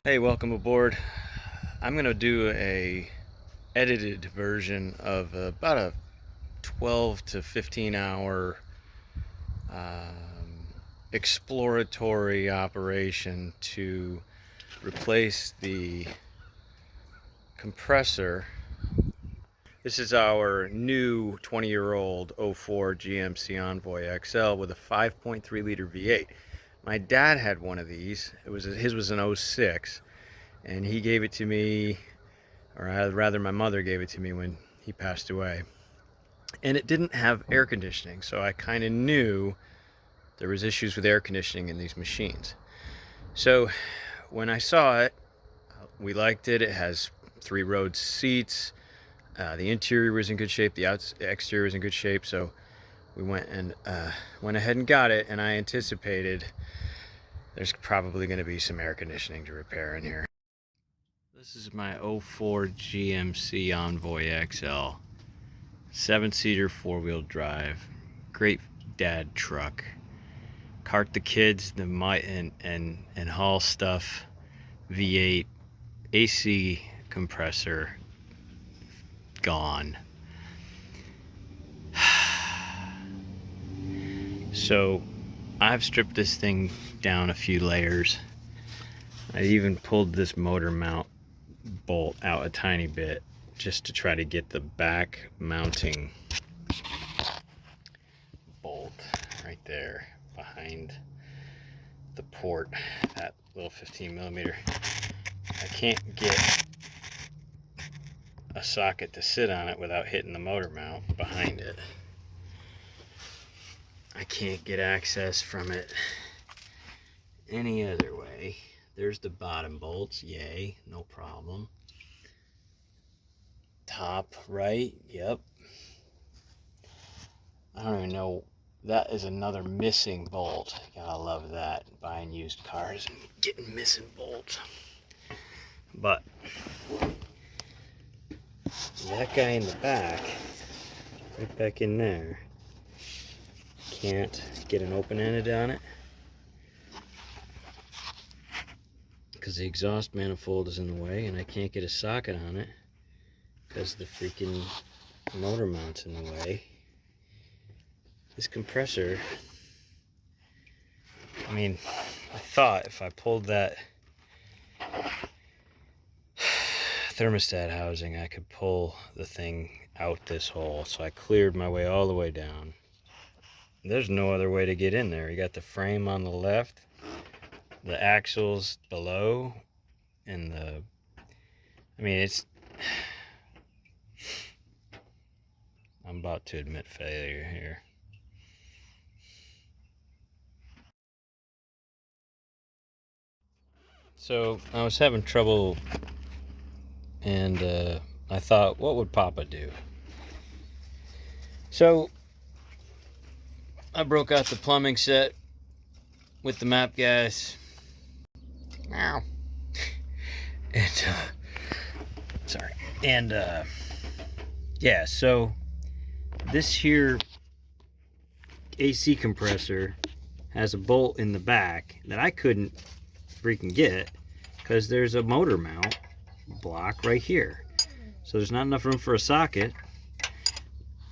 Hey, welcome aboard. I'm gonna do a edited version of about a 12 to 15 hour exploratory operation to replace the compressor. This is our new 20-year-old '04 GMC Envoy XL with a 5.3 liter V8. My dad had one of these. His was an '06, and he gave it to me, or rather my mother gave it to me when he passed away. And it didn't have air conditioning, so I kind of knew there was issues with air conditioning in these machines. So when I saw it, we liked it. It has 3-row seats. The interior was in good shape. The exterior was in good shape. So we went ahead and got it, and I anticipated there's probably going to be some air conditioning to repair in here. This is my '04 GMC Envoy XL. 7-seater, 4-wheel drive. Great dad truck. Cart the kids, and haul stuff. V8, AC compressor, gone. So I've stripped this thing down a few layers. I even pulled this motor mount bolt out a tiny bit just to try to get the back mounting bolt right there behind the port, that little 15 millimeter. I can't get a socket to sit on it without hitting the motor mount behind it. I can't get access from it any other way. There's the bottom bolts, yay, no problem. Top right, yep. I don't even know, that is another missing bolt. Gotta love that, buying used cars and getting missing bolts. But that guy in the back, right back in there, can't get an open-ended on it because the exhaust manifold is in the way, and I can't get a socket on it because the freaking motor mount's in the way. This compressor, I mean, I thought if I pulled that thermostat housing, I could pull the thing out this hole. So I cleared my way all the way down. There's no other way to get in there. You got the frame on the left, the axles below, and I'm about to admit failure here. So I was having trouble, and I thought, what would Papa do? So I broke out the plumbing set with the map gas. Meow. And sorry. And yeah, so this here AC compressor has a bolt in the back that I couldn't freaking get because there's a motor mount block right here. So there's not enough room for a socket,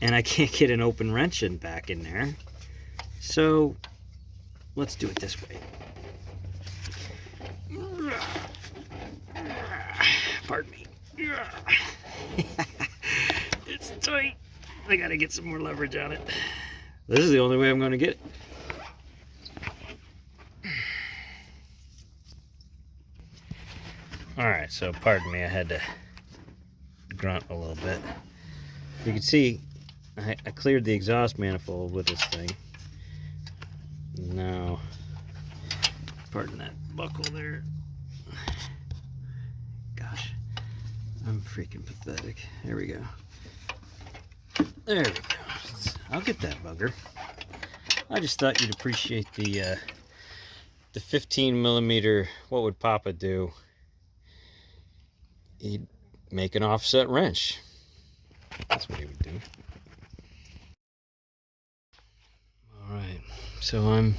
and I can't get an open wrench back in there. So let's do it this way. Pardon me. It's tight. I gotta get some more leverage on it. This is the only way I'm gonna get it. Alright, so pardon me, I had to grunt a little bit. You can see I cleared the exhaust manifold with this thing. Now, pardon that buckle there. Gosh, I'm freaking pathetic. There we go. There we go. I'll get that bugger. I just thought you'd appreciate the 15 millimeter. What would Papa do? He'd make an offset wrench. That's what he would do. All right, so I'm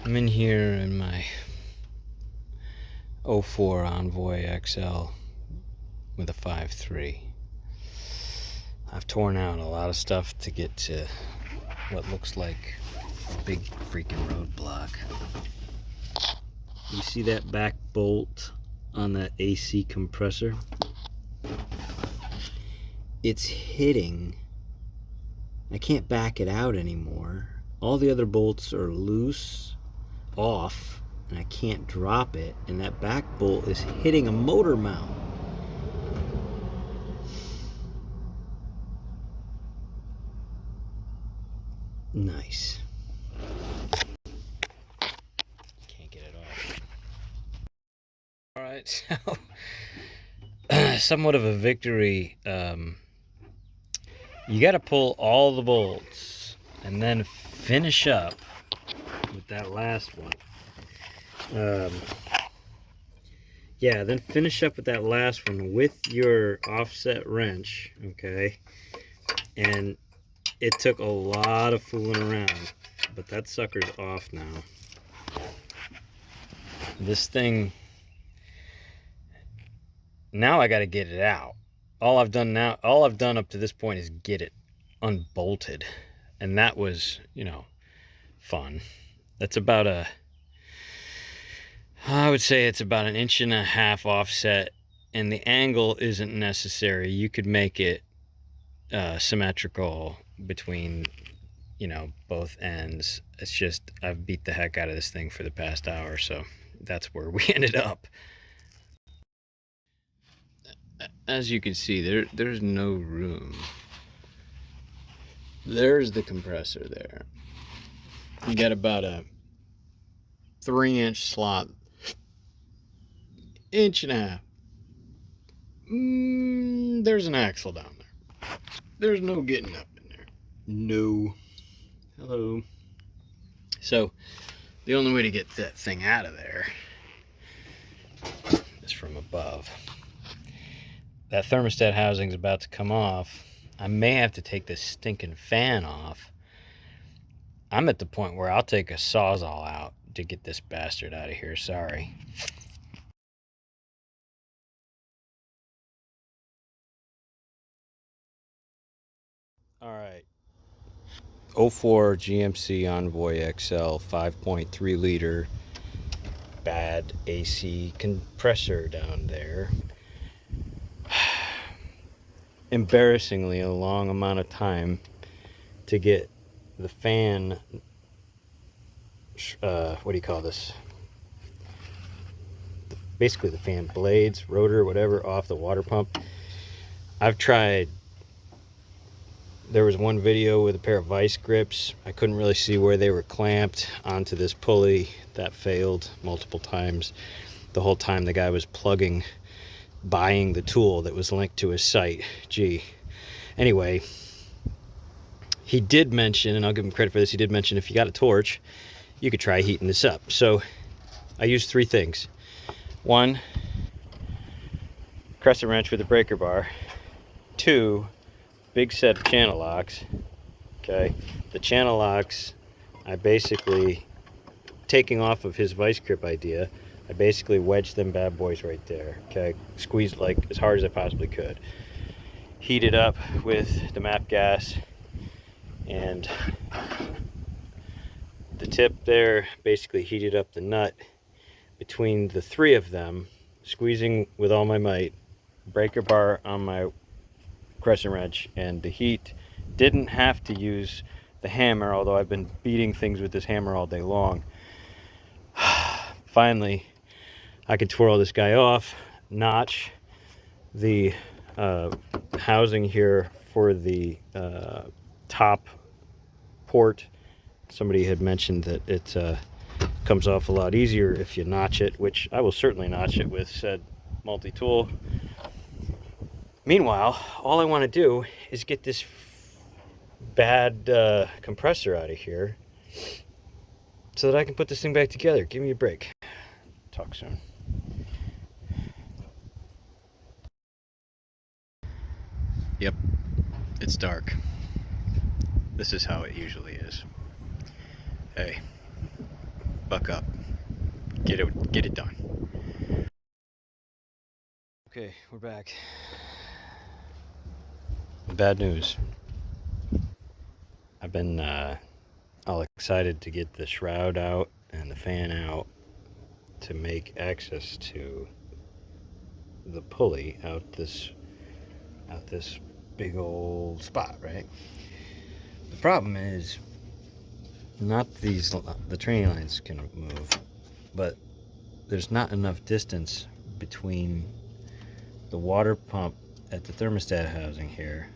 in here in my 04 Envoy XL with a 5.3. I've torn out a lot of stuff to get to what looks like a big freaking roadblock. You see that back bolt on that AC compressor? It's hitting. I can't back it out anymore. All the other bolts are loose, off, and I can't drop it. And that back bolt is hitting a motor mount. Nice. Can't get it off. Alright, so somewhat of a victory. You got to pull all the bolts and then finish up with that last one. Yeah, then finish up with that last one with your offset wrench, okay? And it took a lot of fooling around, but that sucker's off now. This thing, now I got to get it out. All I've done up to this point is get it unbolted, and that was, fun. That's about I would say it's about 1.5 inches offset, and the angle isn't necessary. You could make it symmetrical between, both ends. It's just, I've beat the heck out of this thing for the past hour, so that's where we ended up. As you can see, there's no room. There's the compressor there. You got about a 3-inch slot, 1.5 inches. There's an axle down there. There's no getting up in there. No. Hello. So the only way to get that thing out of there is from above. That thermostat housing's about to come off. I may have to take this stinking fan off. I'm at the point where I'll take a Sawzall out to get this bastard out of here. Sorry. All right. 04 GMC Envoy XL 5.3 liter bad AC compressor down there. Embarrassingly a long amount of time to get the fan, what do you call this? Basically the fan blades, rotor, whatever, off the water pump. I've tried. There was one video with a pair of vice grips. I couldn't really see where they were clamped onto this pulley. That failed multiple times. The whole time the guy was buying the tool that was linked to his site. Gee. Anyway, he did mention, and I'll give him credit for this, he did mention if you got a torch, you could try heating this up. So I used 3 things. 1, crescent wrench with a breaker bar. 2, big set of channel locks. Okay, the channel locks, I basically, taking off of his vice grip idea, I basically wedged them bad boys right there. Okay, squeezed like as hard as I possibly could. Heated up with the MAP gas, and the tip there basically heated up the nut between the 3 of them, squeezing with all my might, breaker bar on my crescent wrench, and the heat. Didn't have to use the hammer, although I've been beating things with this hammer all day long. Finally, I could twirl this guy off, notch the housing here for the top port. Somebody had mentioned that it comes off a lot easier if you notch it, which I will certainly notch it with said multi-tool. Meanwhile, all I want to do is get this bad compressor out of here so that I can put this thing back together. Give me a break. Talk soon. Yep, it's dark. This is how it usually is. Hey, buck up. Get it done. Okay, we're back. Bad news. I've been all excited to get the shroud out and the fan out to make access to the pulley out this big old spot, right? The problem is not the training lines can move, but there's not enough distance between the water pump at the thermostat housing here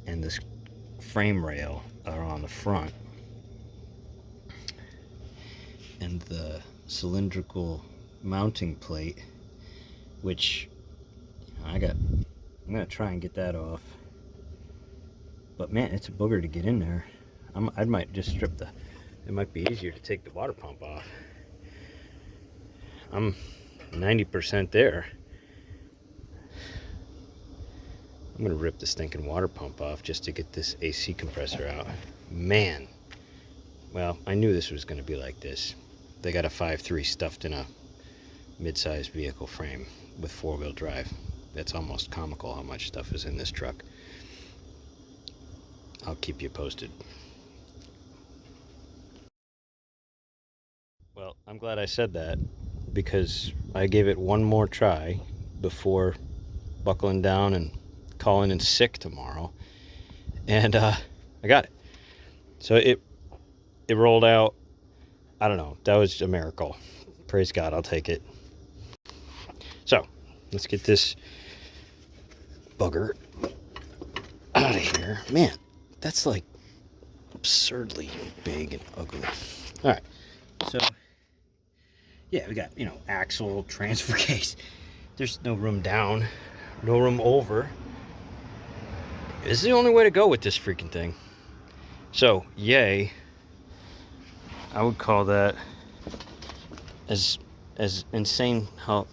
and this frame rail are on the front, and the cylindrical mounting plate, which I'm gonna try and get that off, but man, it's a booger to get in there. I might just strip it might be easier to take the water pump off. I'm 90% there. I'm gonna rip the stinking water pump off just to get this AC compressor out. Man, well, I knew this was gonna be like this. They got a 5.3 stuffed in a mid-sized vehicle frame with four-wheel drive. That's almost comical how much stuff is in this truck. I'll keep you posted. Well, I'm glad I said that, because I gave it one more try before buckling down and calling in sick tomorrow, and I got it. So it rolled out. I don't know, that was a miracle. Praise God, I'll take it. So let's get this bugger out of here. Man, that's like absurdly big and ugly. All right, so yeah, we got, axle, transfer case. There's no room down, no room over. This is the only way to go with this freaking thing. So, yay. I would call that as insane how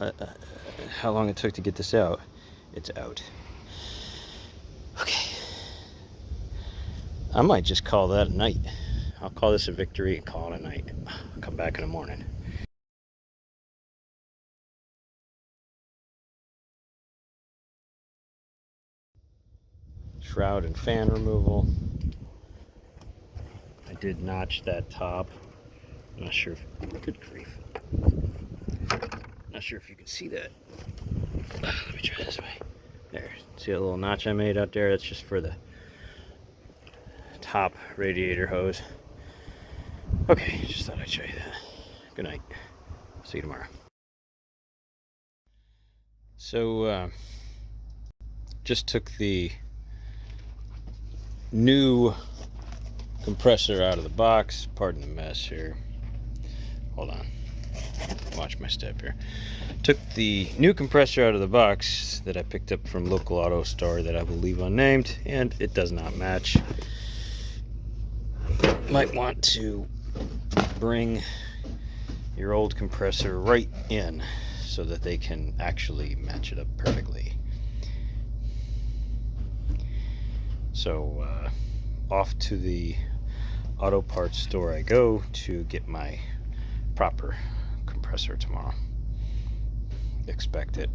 long it took to get this out. It's out. Okay. I might just call that a night. I'll call this a victory and call it a night. I'll come back in the morning. Shroud and fan removal. I did notch that top. I'm not sure if, good grief. Not sure if you can see that. Let me try this way. There, see a little notch I made out there? That's just for the top radiator hose. Okay, just thought I'd show you that. Good night. See you tomorrow. So, just took the new compressor out of the box. Pardon the mess here. Hold on. Watch my step here. Took the new compressor out of the box that I picked up from local auto store that I will leave unnamed, and it does not match. Might want to bring your old compressor right in so that they can actually match it up perfectly. So off to the auto parts store I go to get my proper compressor tomorrow. Expect it.